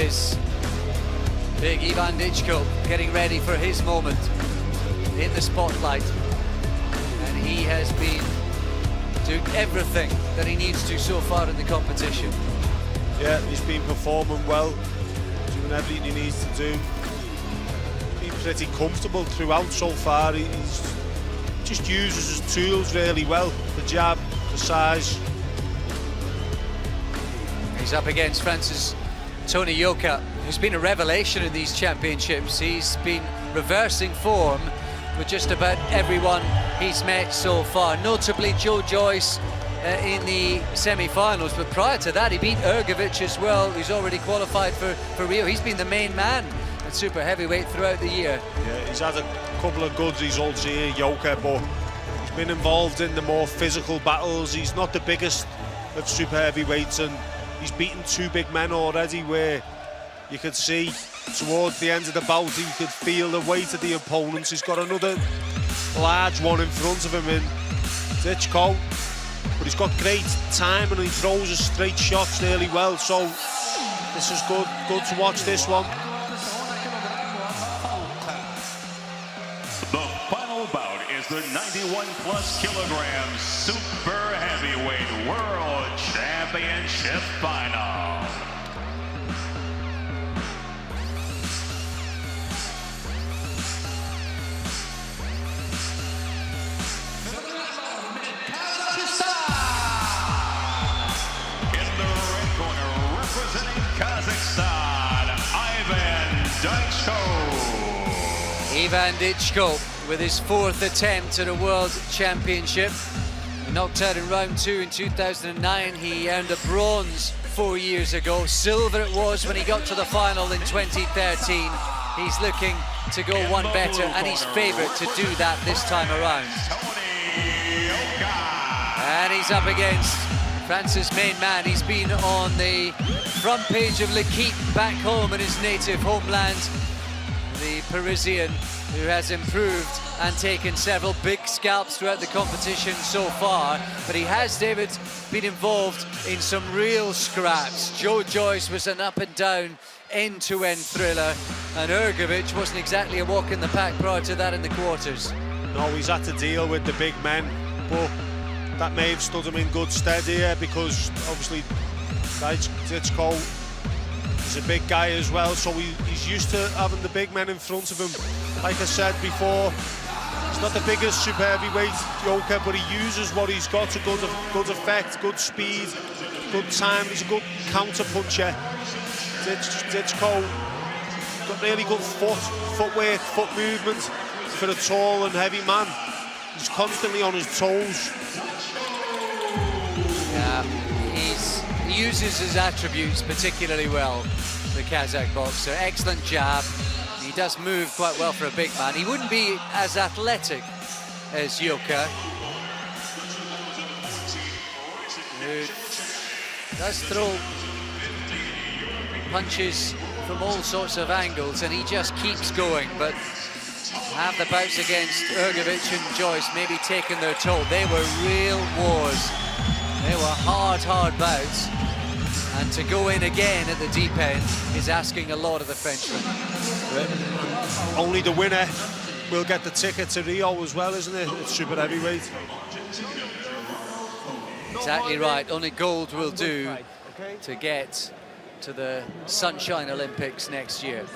is big Ivan Dычko getting ready for his moment in the spotlight. And he has been doing everything that he needs to so far in the competition. Yeah, he's been performing well, doing everything he needs to do. Been pretty comfortable throughout so far. He's just uses his tools really well. The jab, the size. He's up against France's Toni Yoka, who's been a revelation in these championships. He's been reversing form with just about everyone he's met so far, notably Joe Joyce in the semi-finals, but prior to that he beat Ergovic as well, who's already qualified for Rio. He's been the main man at super heavyweight throughout the year. Yeah, he's had a couple of good results here, Yoka, but he's been involved in the more physical battles. He's not the biggest of super heavyweights, and he's beaten two big men already, where you could see towards the end of the bout he could feel the weight of the opponents. He's got another large one in front of him in Dычko, but he's got great time and he throws his straight shots really well, so this is good to watch this one. The final bout is the 91 plus kilogram super heavyweight world championship final. Representing Kazakhstan, Ivan Dычko with his fourth attempt at a world championship. He knocked out in round 2 in 2009. He earned a bronze 4 years ago. Silver it was when he got to the final in 2013. He's looking to go one better, and he's favourite to do that this time around. And he's up against France's main man. He's been on the front page of L'Equipe back home in his native homeland. The Parisian who has improved and taken several big scalps throughout the competition so far. But he has, David, been involved in some real scraps. Joe Joyce was an up and down, end-to-end thriller, and Ergovic wasn't exactly a walk in the park prior to that in the quarters. No, he's had to deal with the big men, but that may have stood him in good stead here, because obviously Dычko is a big guy as well, so he's used to having the big men in front of him. Like I said before, he's not the biggest super heavyweight, Yoka, but he uses what he's got to good effect, good speed, good time. He's a good counter puncher. Dычko got really good footwork, foot movement for a tall and heavy man. He's constantly on his toes. Yeah, he uses his attributes particularly well, the Kazakh boxer. Excellent jab. He does move quite well for a big man. He wouldn't be as athletic as Yoka, who does throw punches from all sorts of angles, and he just keeps going. But have the bouts against Ergovic and Joyce maybe taking their toll. They were real wars. They were hard bouts. And to go in again at the deep end is asking a lot of the Frenchman. Only the winner will get the ticket to Rio as well, isn't it? It's super heavyweight. Exactly right. Only gold will do to get to the Sunshine Olympics next year.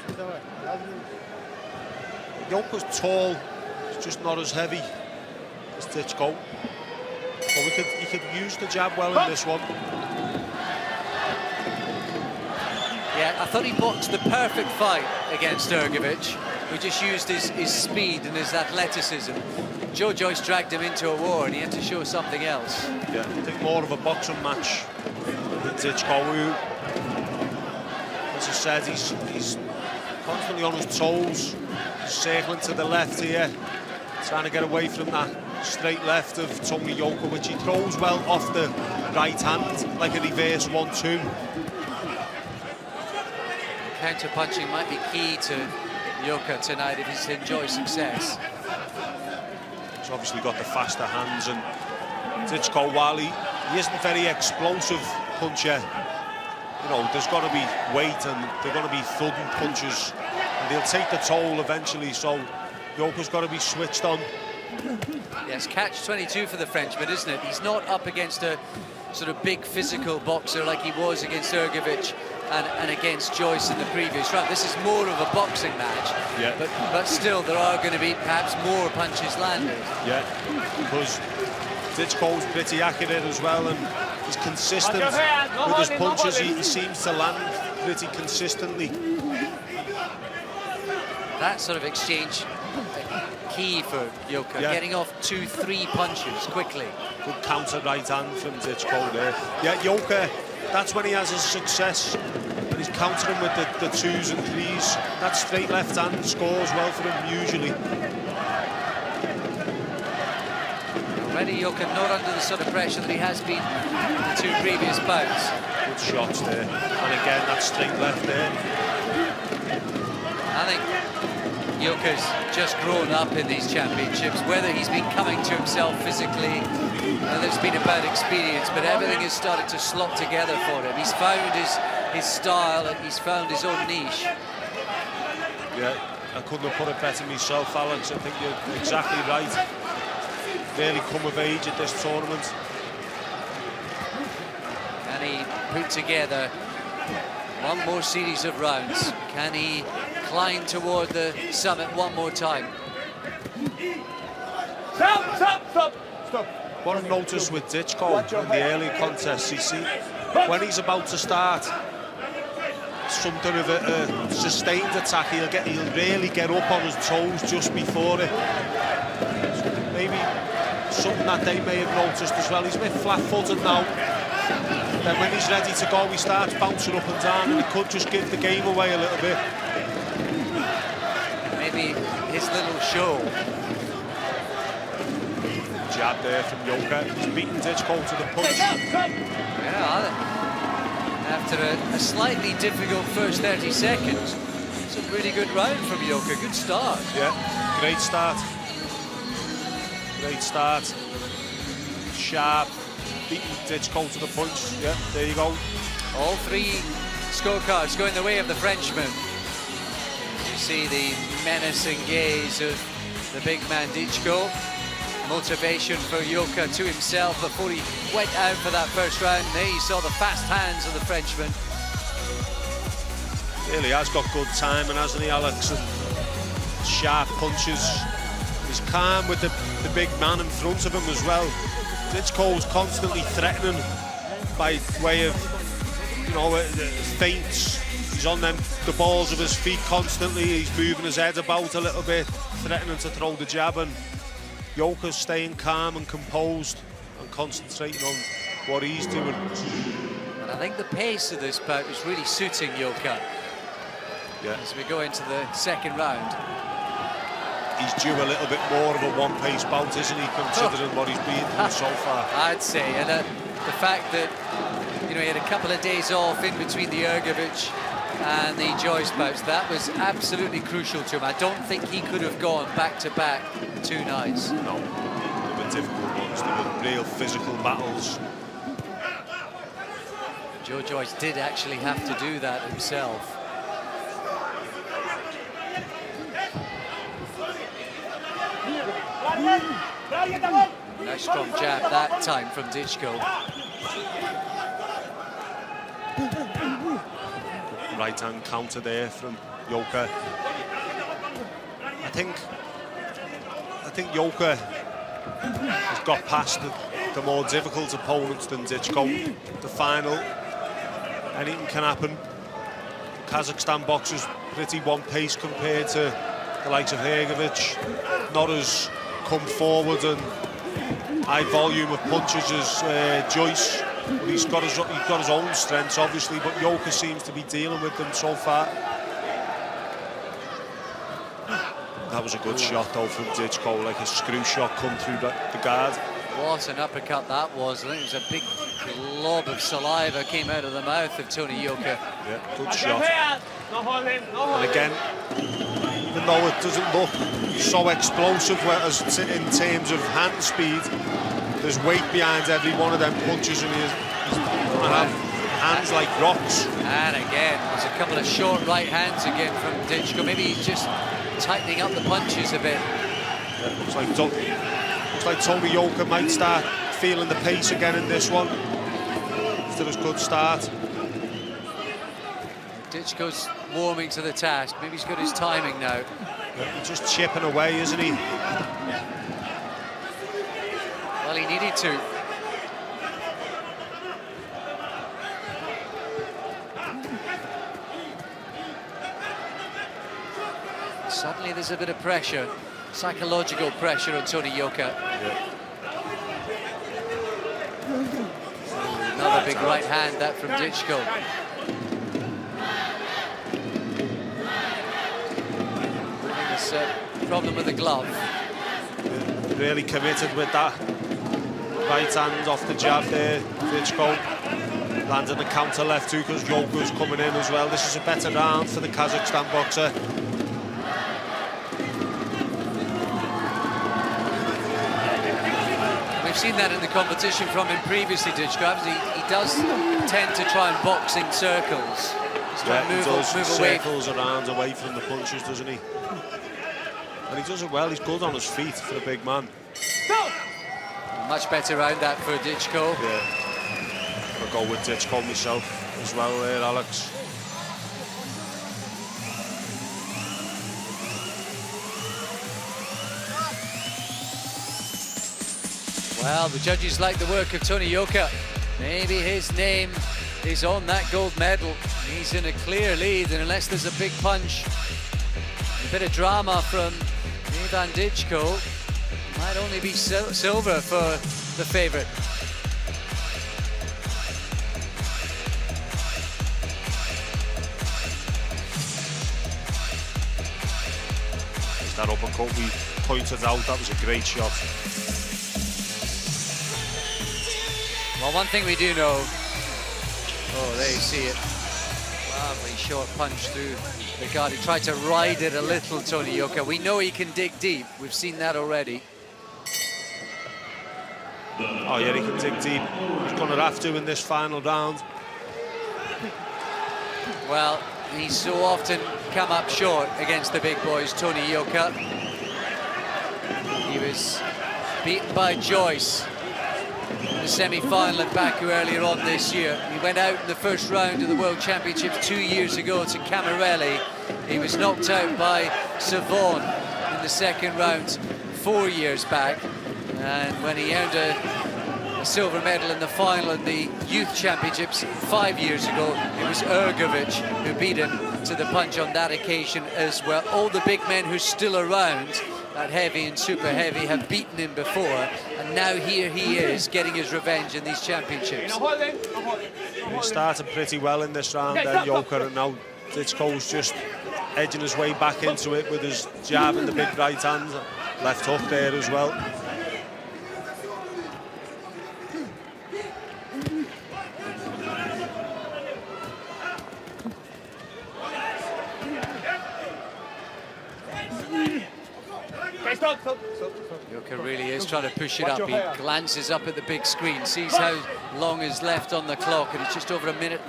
Yoka's tall, he's just not as heavy as Dычko. But he could use the jab well in this one. Yeah, I thought he boxed the perfect fight against Ergovic, who just used his speed and his athleticism. Joe Joyce dragged him into a war and he had to show something else. Yeah, I think more of a boxing match than Dычko, who, as I said, he's constantly on his toes. He's circling to the left here, trying to get away from that straight left of Toni Yoka, which he throws well off the right hand, like a reverse 1-2. Counter-punching might be key to Yoka tonight if he's to enjoy success. He's obviously got the faster hands, and Dычko, while he isn't a very explosive puncher, you know, there's got to be weight and they're going to be thudding punches, and they'll take the toll eventually. So Yoka's got to be switched on. Yes, catch-22 for the Frenchman, isn't it? He's not up against a sort of big physical boxer like he was against Ergovic and against Joyce in the previous round. This is more of a boxing match, yeah. But still there are going to be perhaps more punches landed. Yeah, because Dычko's pretty accurate as well, and he's consistent with his punches. He seems to land pretty consistently. That sort of exchange, key for Yoka, getting off 2-3 punches quickly. Good counter right hand from Dычko there. Yeah, Yoka, that's when he has his success, and he's countering with the 2s and 3s. That straight left hand scores well for him usually. Already Yoka not under the sort of pressure that he has been in the 2 previous bouts. Good shots there, and again that straight left there. I think Yoka's just grown up in these championships, whether he's been coming to himself physically, whether it's been about experience, but everything has started to slot together for him. He's found his style, and he's found his own niche. Yeah, I couldn't have put it better myself, Alex. I think you're exactly right. Really come of age at this tournament. Can he put together one more series of rounds? Can he climb toward the summit one more time? Stop! What I've noticed with Dычko in the early contests, you see, when he's about to start something of a sustained attack, he'll really get up on his toes just before it. Maybe something that they may have noticed as well. He's a bit flat-footed now. Then when he's ready to go, he starts bouncing up and down, and he could just give the game away a little bit. Maybe his little show. Jab there from Yoka. He's beaten Dычko to the punch. Yeah, after a slightly difficult first 30 seconds, it's a really good round from Yoka. Good start. Yeah, great start. Great start. Sharp. Beating Dычko to the punch. Yeah, there you go. All 3 scorecards going the way of the Frenchman. You see the menacing gaze of the big man Dычko. Motivation for Yoka to himself before he went out for that first round. There you saw the fast hands of the Frenchman. Really has got good timing, hasn't he, Alex? And sharp punches. He's calm with the big man in front of him as well. Dычko's constantly threatening by way of, you know, feints. He's on the balls of his feet constantly. He's moving his head about a little bit, threatening to throw the jab, and Yoka's staying calm and composed and concentrating on what he's doing. And I think the pace of this bout is really suiting Yoka. Yeah. As we go into the second round. He's due a little bit more of a one-pace bout, isn't he, considering what he's been through so far? I'd say, and the fact that, you know, he had a couple of days off in between the Ergovic and the Joyce bouts, that was absolutely crucial to him. I don't think he could have gone back-to-back 2 nights. No, they were difficult ones. They were real physical battles. Joe Joyce did actually have to do that himself. Nice strong jab that time from Dычko. Right hand counter there from Yoka. I think Yoka has got past the more difficult opponents than Dычko. The final, anything can happen. Kazakhstan boxers pretty one pace compared to the likes of Ergovic. Not as come forward and high volume of punches as Joyce. But he's got his own strengths, obviously, but Yoka seems to be dealing with them so far. That was a good shot, though, from Dычko, like a screw shot come through the guard. What an uppercut that was. I think it was a big glob of saliva came out of the mouth of Toni Yokka. Yeah, good shot. And again, even though it doesn't look so explosive as in terms of hand speed, there's weight behind every one of them punches, and he's going to have hands like rocks. And again, there's a couple of short right hands again from Dычko. Maybe he's just tightening up the punches a bit. Yeah, looks like Toni Yoka might start feeling the pace again in this one after his good start. Dычko's warming to the task. Maybe he's got his timing now. Yeah, he's just chipping away, isn't he? Well, he needed to. Suddenly there's a bit of pressure, psychological pressure on Toni Yoka. Yeah. Another big right hand, that from Dычko. This problem with the glove. Really committed with that right hand off the jab there. Dычko landing the counter left too because Yoka's coming in as well. This is a better round for the Kazakhstan boxer. We've seen that in the competition from him previously, Dычko. He does tend to try and box in circles. He's trying to move away. Circles around, away from the punches, doesn't he? And he does it well. He's good on his feet for a big man. Much better round that for Dычko. Yeah. I'll go with Dычko myself as well there, Alex. Well, the judges like the work of Toni Yoka. Maybe his name is on that gold medal. He's in a clear lead, and unless there's a big punch, a bit of drama from Ivan Dычko, might only be silver for the favourite. That uppercut we pointed out, that was a great shot. Well, one thing we do know, oh, there you see it. Lovely short punch through the guard. He tried to ride it a little, Toni Yoka. We know he can dig deep. We've seen that already. Oh yeah, he can dig deep. He's going to have to in this final round. Well, he's so often come up short against the big boys, Toni Yoka. He was beaten by Joyce in the semi-final at Baku earlier on this year. He went out in the first round of the World Championships 2 years ago to Camarelli. He was knocked out by Savon in the second round 4 years back. And when he earned a silver medal in the final in the Youth Championships 5 years ago, it was Ergovic who beat him to the punch on that occasion as well. All the big men who're still around, that heavy and super heavy, have beaten him before, and now here he is getting his revenge in these championships. He started pretty well in this round then, Yoka, and now Dычko's just edging his way back into it with his jab and the big right hand, left hook there as well. Yoka really is trying to push it up. He glances up at the big screen, sees how long is left on the clock, and it's just over 1.5 minutes.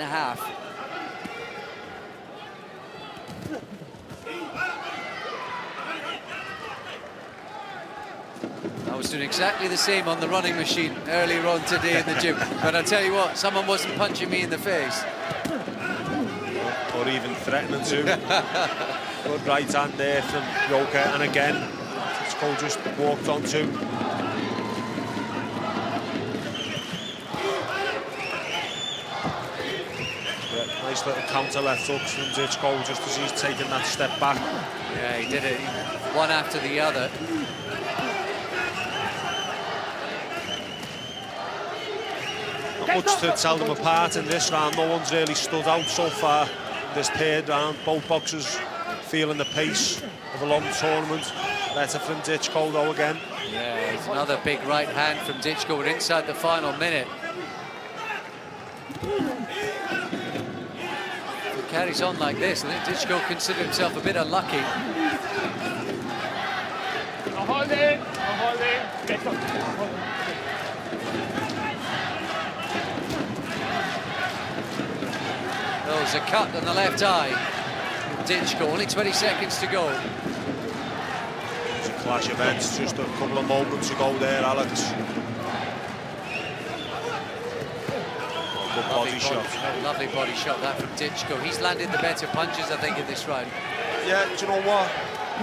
I was doing exactly the same on the running machine earlier on today in the gym, but I tell you what, someone wasn't punching me in the face. Or even threatening to. Good right hand there from Yoka, and again, Dычko just walked onto. Yeah, nice little counter left hooks from Dычko just as he's taking that step back. Yeah, he did it one after the other. Not much to tell them apart in this round. No one's really stood out so far this third round. Both boxers feeling the pace of a long tournament. Better from Dычko though again. Yeah, it's another big right hand from Dычko. We're inside the final minute. If it carries on like this, I think Dычko considers himself a bit unlucky. there's a cut on the left eye. Dычko, only 20 seconds to go. It's a clash of heads just a couple of moments ago there, Alex. Good body shot. Lovely body shot, that from Dычko. He's landed the better punches, I think, in this round. Yeah, do you know what? I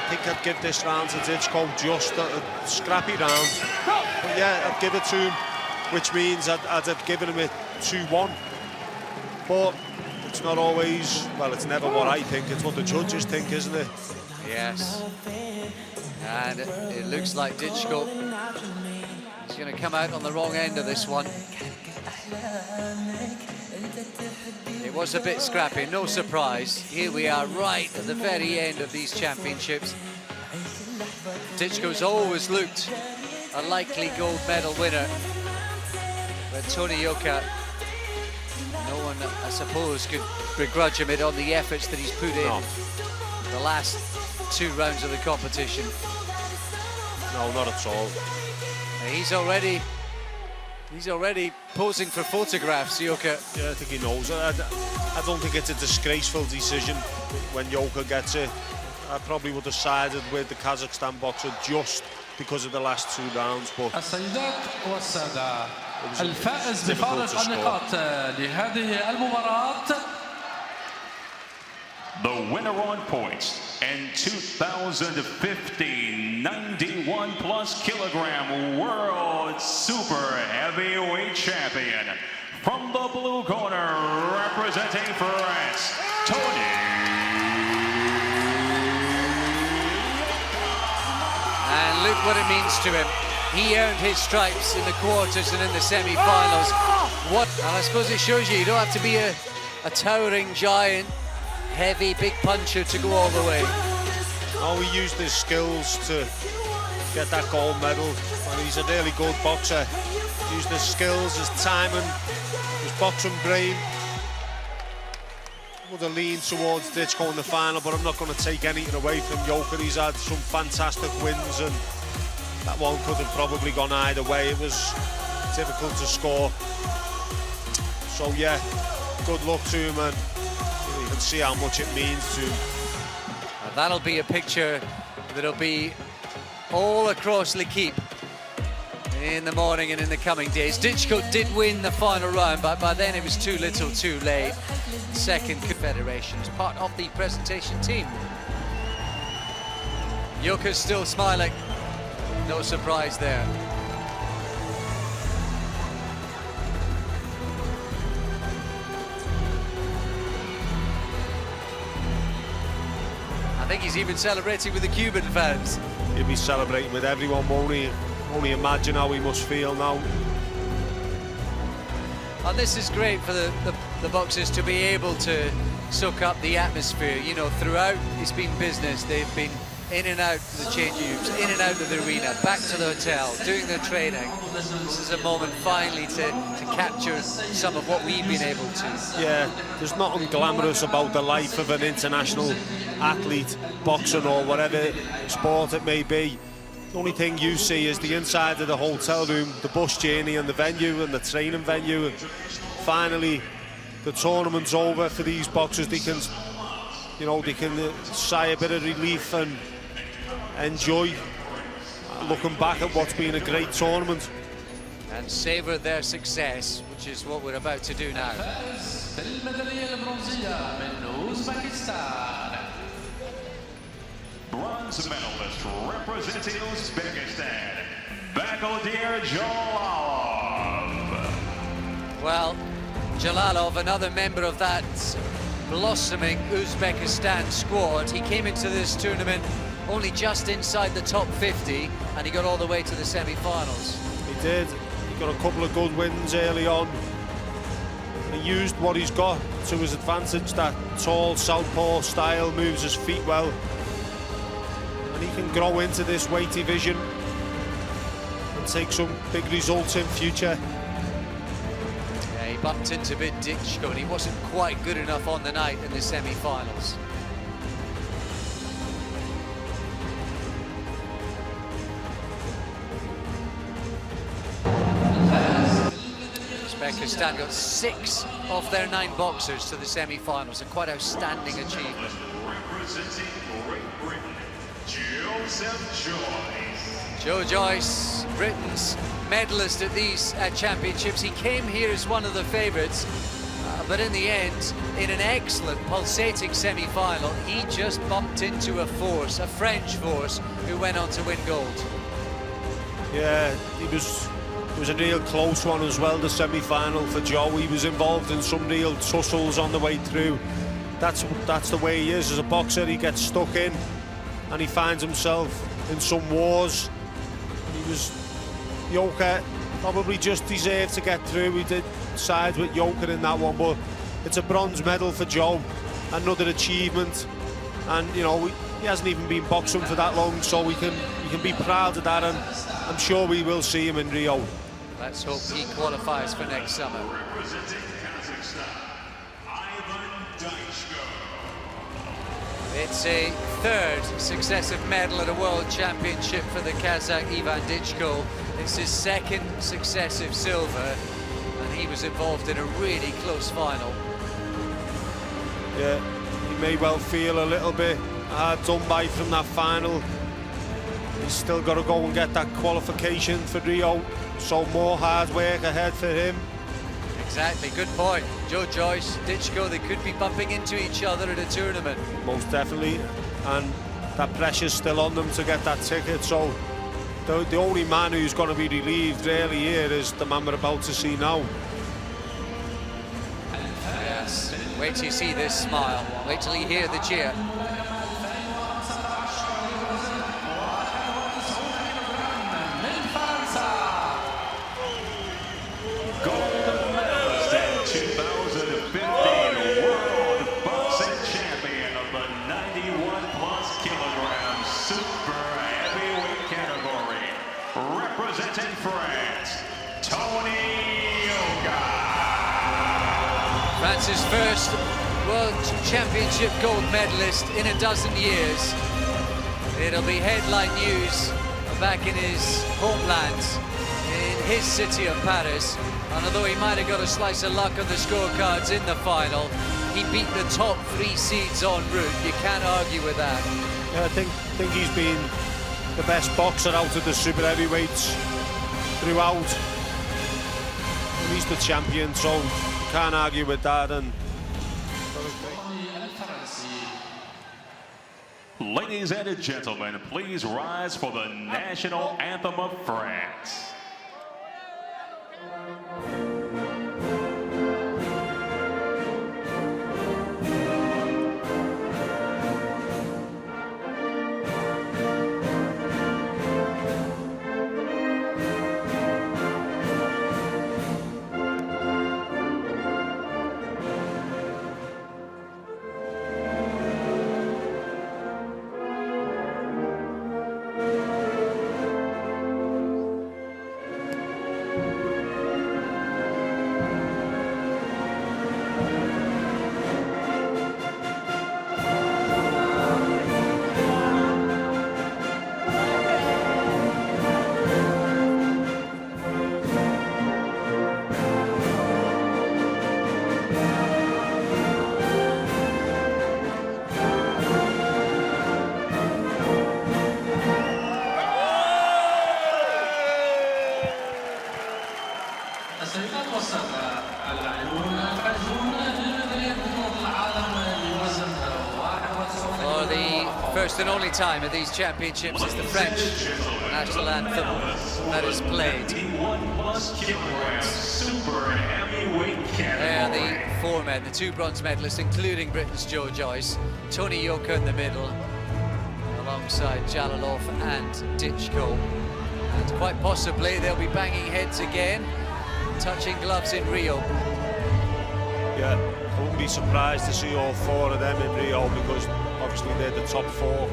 think I'd give this round to Dычko, just a scrappy round. But yeah, I'd give it to him, which means I'd have given him it 2-1. But it's not always, well, it's never what I think, it's what the judges think, isn't it? Yes. And it looks like Dычko is going to come out on the wrong end of this one. It was a bit scrappy, no surprise. Here we are right at the very end of these championships. Dычko's always looked a likely gold medal winner. But Toni Yoka, no one, I suppose, could begrudge him it on the efforts that he's put in the last 2 rounds of the competition. No, not at all. He's already posing for photographs, Yoka. Yeah, I think he knows. I don't think it's a disgraceful decision when Yoka gets it. I probably would have sided with the Kazakhstan boxer just because of the last 2 rounds, but السيدات والسادة الفائز بفارق النقاط لهذه المباراة. The winner on points and 2015 91 plus kilogram world super heavyweight champion from the blue corner, representing France, Toni. And look what it means to him. He earned his stripes in the quarters and in the semi-finals. What? And I suppose it shows you don't have to be a towering giant, heavy, big puncher to go all the way. oh, he used his skills to get that gold medal, and he's a really good boxer. He used his skills, his timing, his boxing brain. Would have leaned towards Dычko in the final, but I'm not going to take anything away from Yoka. He's had some fantastic wins, and that one could have probably gone either way. It was difficult to score. So yeah, good luck to him, and you can see how much it means to him. And that'll be a picture that'll be all across L'Equipe in the morning and in the coming days. Dычko did win the final round, but by then it was too little too late. Second Confederation as part of the presentation team. Yoka's still smiling, no surprise there. I think he's even celebrating with the Cuban fans. He'll be celebrating with everyone, won't he? Only imagine how he must feel now. And this is great for the boxers to be able to soak up the atmosphere. You know, throughout it's been business. They've been in and out of the change rooms, in and out of the arena, back to the hotel, doing their training. This is a moment finally to capture some of what we've been able to. Yeah, there's nothing glamorous about the life of an international athlete, boxing or whatever sport it may be. The only thing you see is the inside of the hotel room, the bus journey and the venue and the training venue. And finally, the tournament's over for these boxers. They can, you know, they can sigh a bit of relief and enjoy looking back at what's been a great tournament. And savour their success, which is what we're about to do now. Bronze medalist representing Uzbekistan, Bakodir Jalolov. Well, Jalolov, another member of that blossoming Uzbekistan squad. He came into this tournament only just inside the top 50, and he got all the way to the semi-finals. He did. He got a couple of good wins early on. He used what he's got to his advantage, that tall southpaw style, moves his feet well. And he can grow into this weight division and take some big results in future. Yeah, he bumped into Dычko, and he wasn't quite good enough on the night in the semi-finals. Kazakhstan got 6 of their 9 boxers to the semi-finals, a quite outstanding achievement. Representing Great Britain, Joe Joyce, Britain's medalist at these championships. He came here as one of the favourites, but in the end, in an excellent pulsating semi-final, he just bumped into a force, a French force, who went on to win gold. Yeah, it was a real close one as well, the semi-final for Joe. He was involved in some real tussles on the way through. That's the way he is as a boxer. He gets stuck in and he finds himself in some wars. Yoka probably just deserved to get through. He did side with Yoka in that one, but it's a bronze medal for Joe, another achievement. And you know, he hasn't even been boxing for that long, so we can be proud of that, and I'm sure we will see him in Rio. Let's hope he qualifies for next summer. representing Kazakhstan, Iván Dычko. It's a 3rd successive medal at a World Championship for the Kazakh Iván Dычko. It's his 2nd successive silver, and he was involved in a really close final. Yeah, he may well feel a little bit hard done by from that final. He's still got to go and get that qualification for Rio, so more hard work ahead for him. Exactly, good point. Joe Joyce, Dычko, they could be bumping into each other at a tournament. Most definitely, and that pressure's still on them to get that ticket, so the only man who's going to be relieved really here is the man we're about to see now. Yes, wait till you see this smile, wait till you hear the cheer. Gold medalist and 2015 World Boxing Champion of the 91+ kilogram super heavyweight category, representing France, Toni Yoka. France's first World Championship gold medalist in a dozen years. It'll be headline news back in his homeland, in his city of Paris. And although he might have got a slice of luck on the scorecards in the final, he beat the top 3 seeds en route. You can't argue with that. Yeah, I think he's been the best boxer out of the super heavyweights throughout. And he's the champion, so you can't argue with that. And Ladies and gentlemen, please rise for the national anthem of France. For the first and only time at these championships, it's the French national anthem that is played. 91+ kilogram super heavyweight They are category. the 4 men, the 2 bronze medalists, including Britain's Joe Joyce, Toni Yoka in the middle, alongside Jalalov and Dычko. And quite possibly they'll be banging heads again, touching gloves in Rio. yeah, I wouldn't be surprised to see all 4 of them in Rio, because obviously they're the top 4